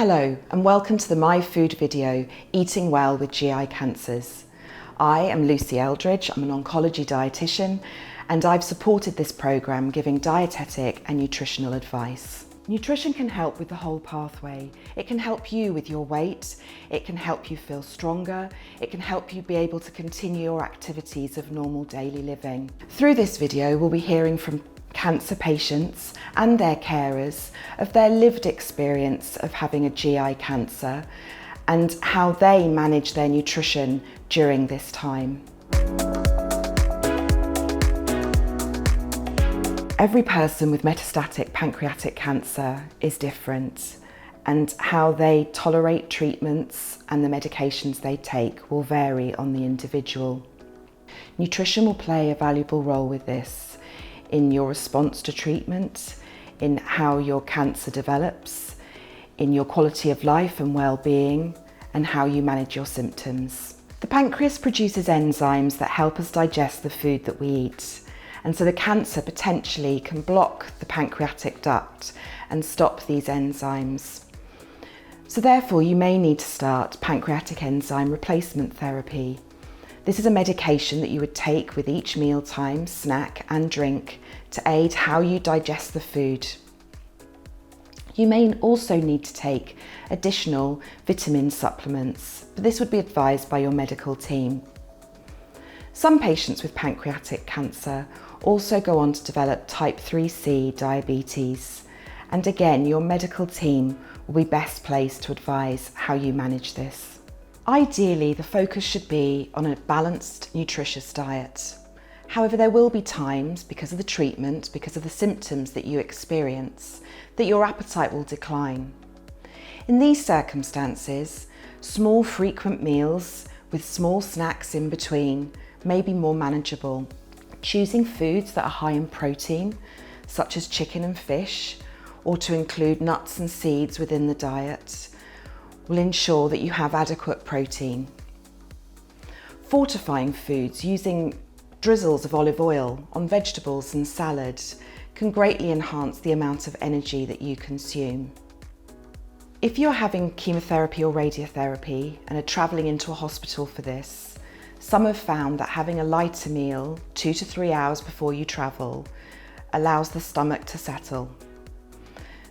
Hello and welcome to the My Food video, Eating Well with GI Cancers. I am Lucy Eldridge, I'm an oncology dietitian and I've supported this programme giving dietetic and nutritional advice. Nutrition can help with the whole pathway. It can help you with your weight, it can help you feel stronger, it can help you be able to continue your activities of normal daily living. Through this video we'll be hearing from cancer patients and their carers of their lived experience of having a GI cancer and how they manage their nutrition during this time. Every person with metastatic pancreatic cancer is different, and how they tolerate treatments and the medications they take will vary on the individual. Nutrition will play a valuable role with this in your response to treatment, in how your cancer develops, in your quality of life and well-being, and how you manage your symptoms. The pancreas produces enzymes that help us digest the food that we eat, and so the cancer potentially can block the pancreatic duct and stop these enzymes. So therefore you may need to start pancreatic enzyme replacement therapy. This is a medication that you would take with each mealtime, snack and drink to aid how you digest the food. You may also need to take additional vitamin supplements, but this would be advised by your medical team. Some patients with pancreatic cancer also go on to develop type 3C diabetes, and again your medical team will be best placed to advise how you manage this. Ideally, the focus should be on a balanced, nutritious diet. However, there will be times, because of the treatment, because of the symptoms that you experience, that your appetite will decline. In these circumstances, small frequent meals with small snacks in between may be more manageable. Choosing foods that are high in protein, such as chicken and fish, or to include nuts and seeds within the diet, will ensure that you have adequate protein. Fortifying foods using drizzles of olive oil on vegetables and salads can greatly enhance the amount of energy that you consume. If you're having chemotherapy or radiotherapy and are travelling into a hospital for this, some have found that having a lighter meal 2 to 3 hours before you travel allows the stomach to settle.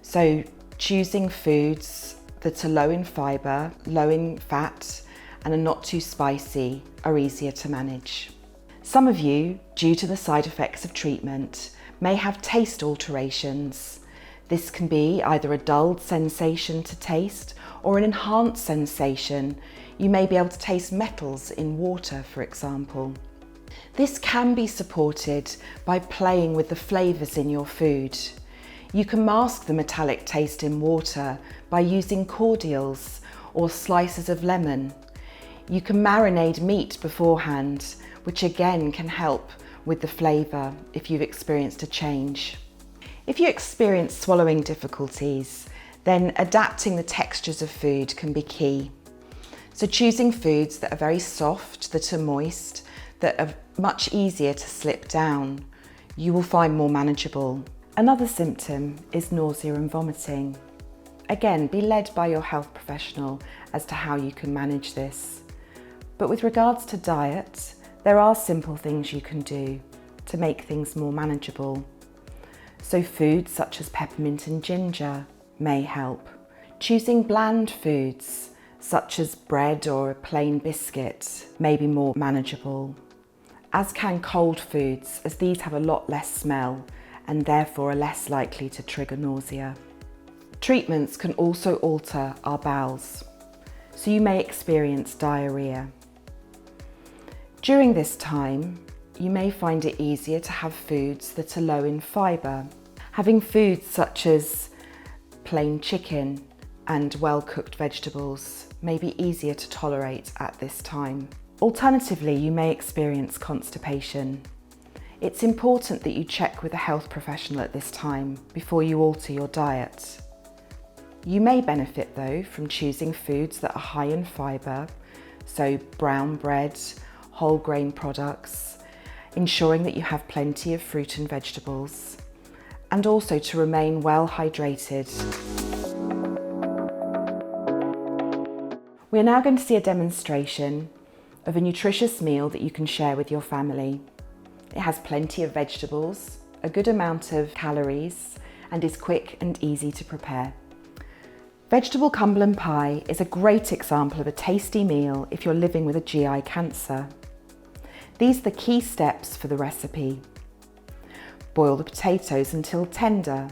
So choosing foods that are low in fibre, low in fat, and are not too spicy are easier to manage. Some of you, due to the side effects of treatment, may have taste alterations. This can be either a dulled sensation to taste or an enhanced sensation. You may be able to taste metals in water, for example. This can be supported by playing with the flavours in your food. You can mask the metallic taste in water by using cordials or slices of lemon. You can marinate meat beforehand, which again can help with the flavour if you've experienced a change. If you experience swallowing difficulties, then adapting the textures of food can be key. So choosing foods that are very soft, that are moist, that are much easier to slip down, you will find more manageable. Another symptom is nausea and vomiting. Again, be led by your health professional as to how you can manage this. But with regards to diet, there are simple things you can do to make things more manageable. So foods such as peppermint and ginger may help. Choosing bland foods such as bread or a plain biscuit may be more manageable, as can cold foods, as these have a lot less smell and therefore are less likely to trigger nausea. Treatments can also alter our bowels, so you may experience diarrhea. During this time, you may find it easier to have foods that are low in fibre. Having foods such as plain chicken and well-cooked vegetables may be easier to tolerate at this time. Alternatively, you may experience constipation. It's important that you check with a health professional at this time before you alter your diet. You may benefit though from choosing foods that are high in fibre, so brown bread, whole grain products, ensuring that you have plenty of fruit and vegetables, and also to remain well hydrated. We are now going to see a demonstration of a nutritious meal that you can share with your family. It has plenty of vegetables, a good amount of calories, and is quick and easy to prepare. Vegetable Cumberland pie is a great example of a tasty meal if you're living with a GI cancer. These are the key steps for the recipe. Boil the potatoes until tender,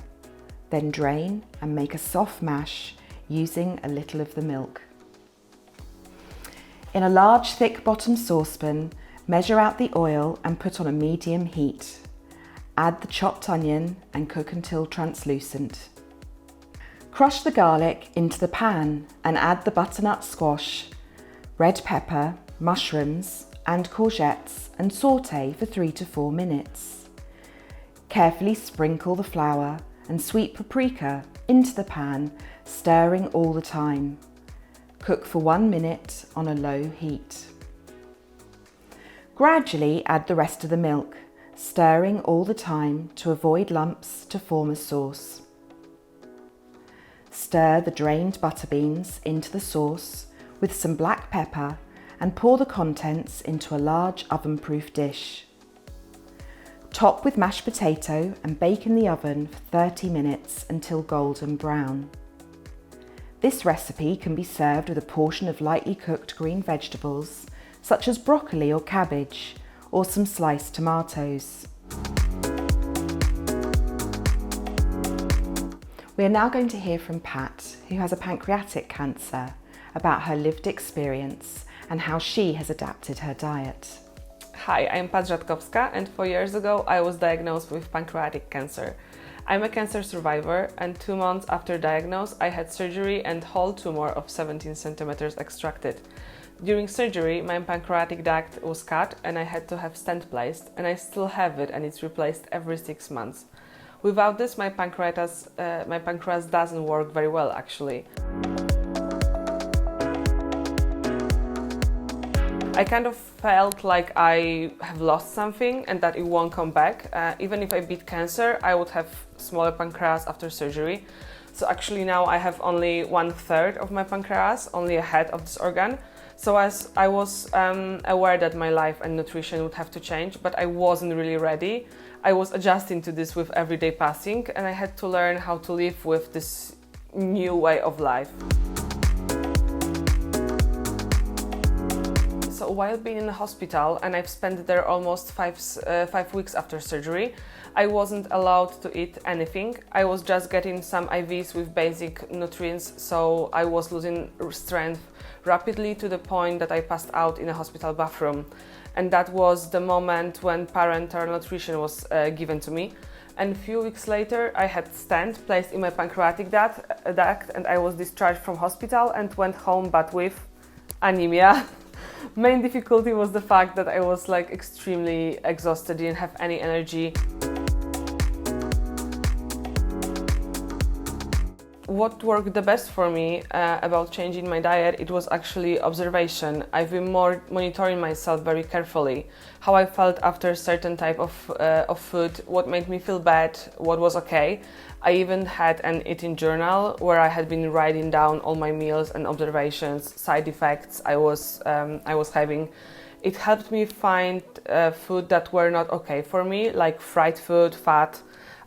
then drain and make a soft mash using a little of the milk. In a large thick bottom saucepan, measure out the oil and put on a medium heat. Add the chopped onion and cook until translucent. Crush the garlic into the pan and add the butternut squash, red pepper, mushrooms and courgettes and sauté for 3 to 4 minutes. Carefully sprinkle the flour and sweet paprika into the pan, stirring all the time. Cook for 1 minute on a low heat. Gradually add the rest of the milk, stirring all the time to avoid lumps to form a sauce. Stir the drained butter beans into the sauce with some black pepper and pour the contents into a large oven-proof dish. Top with mashed potato and bake in the oven for 30 minutes until golden brown. This recipe can be served with a portion of lightly cooked green vegetables such as broccoli or cabbage, or some sliced tomatoes. We are now going to hear from Pat, who has a pancreatic cancer, about her lived experience and how she has adapted her diet. Hi, I'm Pat Rzadkowska, and 4 years ago I was diagnosed with pancreatic cancer. I'm a cancer survivor, and 2 months after diagnosis I had surgery and whole tumor of 17 centimeters extracted. During surgery my pancreatic duct was cut and I had to have stent placed, and I still have it and it's replaced every 6 months. Without this my pancreas doesn't work very well actually. I kind of felt like I have lost something and that it won't come back. Even if I beat cancer, I would have smaller pancreas after surgery. So actually now I have only 1/3 of my pancreas, only a head of this organ. So as I was aware that my life and nutrition would have to change, but I wasn't really ready. I was adjusting to this with everyday passing, and I had to learn how to live with this new way of life. So while being in the hospital, and I've spent there almost 5 weeks after surgery, I wasn't allowed to eat anything. I was just getting some IVs with basic nutrients, so I was losing strength rapidly to the point that I passed out in a hospital bathroom. And that was the moment when parenteral nutrition was given to me. And a few weeks later, I had stent placed in my pancreatic duct, and I was discharged from hospital and went home, but with anemia. Main difficulty was the fact that I was like extremely exhausted, didn't have any energy. What worked the best for me about changing my diet, it was actually observation. I've been more monitoring myself very carefully, how I felt after a certain type of food, what made me feel bad, what was okay. I even had an eating journal where I had been writing down all my meals and observations, side effects I was having. It helped me find food that were not okay for me, like fried food, fat,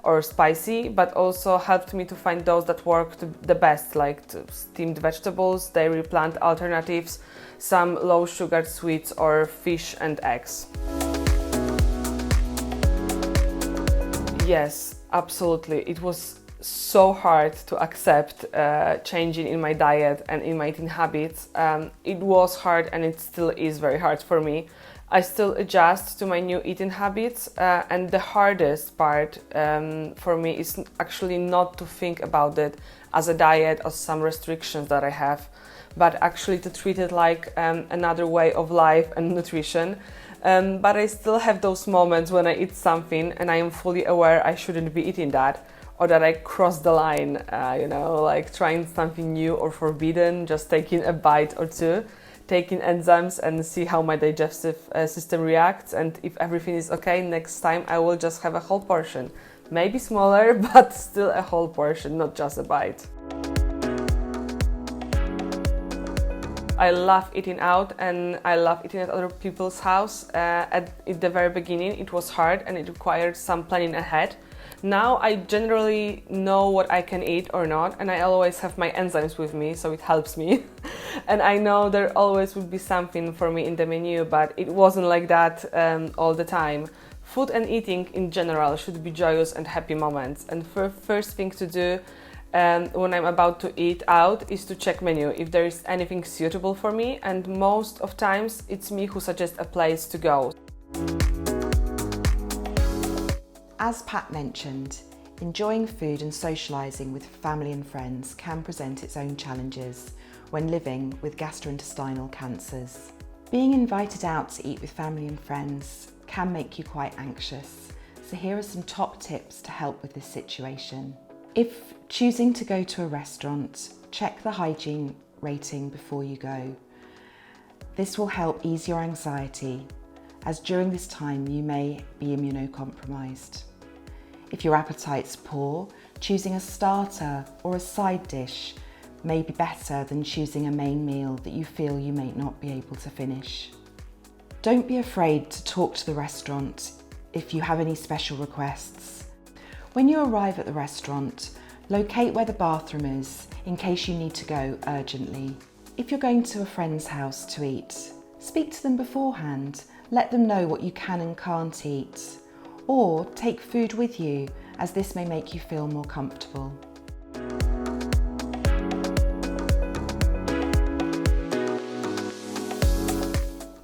or spicy, but also helped me to find those that worked the best, like steamed vegetables, dairy plant alternatives, some low sugar sweets, or fish and eggs. Yes, absolutely. It was so hard to accept changing in my diet and in my eating habits. It was hard, and it still is very hard for me. I still adjust to my new eating habits, and the hardest part for me is actually not to think about it as a diet or some restrictions that I have, but actually to treat it like another way of life and nutrition. But I still have those moments when I eat something and I am fully aware I shouldn't be eating that, or that I cross the line, like trying something new or forbidden, just taking a bite or two, taking enzymes and see how my digestive system reacts, and if everything is okay, next time I will just have a whole portion. Maybe smaller, but still a whole portion, not just a bite. I love eating out and I love eating at other people's house. At the very beginning it was hard and it required some planning ahead. Now I generally know what I can eat or not, and I always have my enzymes with me, so it helps me. And I know there always would be something for me in the menu, but it wasn't like that all the time. Food and eating in general should be joyous and happy moments. And first thing to do when I'm about to eat out is to check menu if there is anything suitable for me, and most of times it's me who suggests a place to go. As Pat mentioned, enjoying food and socialising with family and friends can present its own challenges when living with gastrointestinal cancers. Being invited out to eat with family and friends can make you quite anxious, so here are some top tips to help with this situation. If choosing to go to a restaurant, check the hygiene rating before you go. This will help ease your anxiety, as during this time you may be immunocompromised. If your appetite's poor, choosing a starter or a side dish may be better than choosing a main meal that you feel you may not be able to finish. Don't be afraid to talk to the restaurant if you have any special requests. When you arrive at the restaurant, locate where the bathroom is in case you need to go urgently. If you're going to a friend's house to eat, speak to them beforehand, let them know what you can and can't eat. Or take food with you, as this may make you feel more comfortable.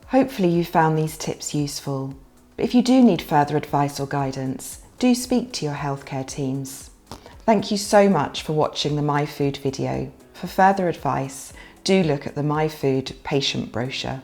Hopefully you found these tips useful, but if you do need further advice or guidance, do speak to your healthcare teams. Thank you so much for watching the My Food video. For further advice, do look at the My Food patient brochure.